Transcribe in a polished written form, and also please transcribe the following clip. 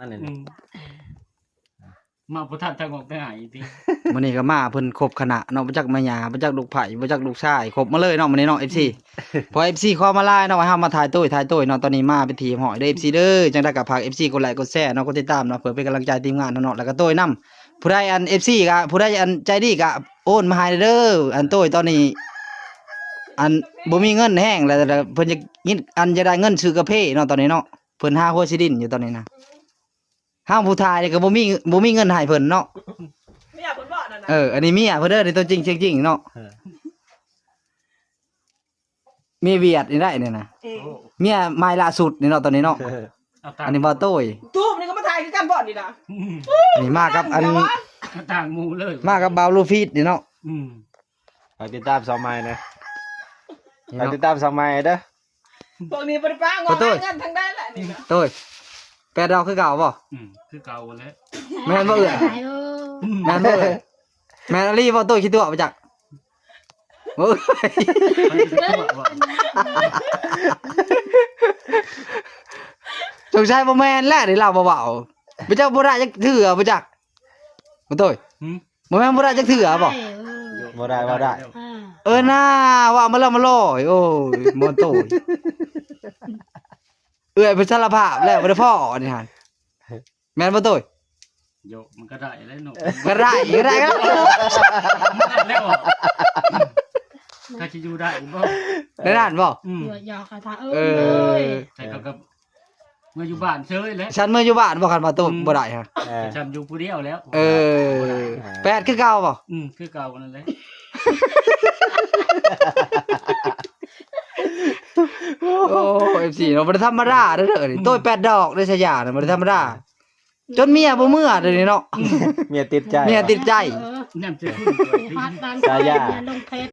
นั่นนี่ มาพุทธันทางออกไปหายติ มื้อนี้ก็มาเพิ่นครบคณะเนาะบ่จักแม่ย่าบ่จักลูกไผ่บ่จักลูกชายครบมาเลยเนาะมื้อนี้เนาะ FC พอ FC ขอมาไลน์เนาะให้เฮามาถ่ายตุ้ยเนาะตอนนี้มาเป็นทีมหอยเด้อ FC เด้อจังได้ก็ฝาก FC กดไลค์กดแชร์เนาะกดติดตามเนาะเพื่อเป็นกำลังใจทีมงานเนาะแล้วก็ตุ้ยนำผู้ใดอัน FC ก็ผู้ใดอันใจดีก็โอนมาให้เด้ออันตุ้ยตอนนี้อันบ่มีเงินแห้งแล้วเพิ่นจะยินอันจะได้เงินซื้อกาแฟเนาะตอนนี้เนาะเพิ่นหาหัวสิดินอยู่ตอนนี้นะห้ามผู้ทายนี่ก็บ่มีเงินให้เพิ่นเนาะ ไม่อยากคนบอกนั่นนะ อันนี้เมียเพิ่นเด้อนี่ตัวจริงเสียงจริงเนาะมีเวียดนี่ได้เนี่ยนะเมียไม้ล่าสุดนี่เนาะตอนนี้เนาะอันนี้บ่โต้ย ตู้มนี่ก็มาถ่ายคือกันบ่อนนี่นะ อันนี้มากับอัน ต่างหมู่เลย มากับบาวลูฟีดนี่เนาะ ฝากติดตามสองไม้นะ นี่ ฝาก เนาะ ติดตามสองไม้เด้อ พวกนี้บริป้างงอเงินทางได้แหละนี่นะ โต้ยแปดดอกคือเก่าบ่ คือเก่าแล้ว แม่นบ่เอื้อแม่นบ่เอื้อแม่นอลีบ่โต้ยคิดตัวบ่จักโอ้ยสงสัยบ่แม่นแหละนี่เราเบาๆบ่จักบ่ได้จักเถื่อบ่จักบ่โต้ยบ่แม่นบ่ได้จักเถื่อบ่ บ่ได้บ่ได้ น่าว่ามาแล้วมาล่อยโอ้ยมอนโต้ยเอื้อยเป็นสารภาพแล้วบ่ได้พ่อนี่หั่นแม่นบ่โต้ย โยมันก็ได้แล้วเนาะ ก็ได้ก็ได้ก็ได้ แล้วถ้าจะอยู่ได้บ่ ได้นั่นบ่ หยอกคาถา เออ แต่ก็เมื่ออยู่บ้านเฉยแล้ว ฉันเมื่ออยู่บ้านบ่คันมาต้มบ่ได้ฮะ จำอยู่ผู้เดียวแล้ว แปดคือเก่าบ่ คือเก่านั่นแหละ โอ้ FC เนาะบ่ได้ธรรมดาเด้อนี่โต้ย8ดอกได้ฉายาน่ะบ่ได้ธรรมดาจนเมียบ่เมื่อเด้อนี่เนาะ เมียติดใจ เมียติดใจ นั่นจะขึ้น พัดตาม สายา ลงเพชร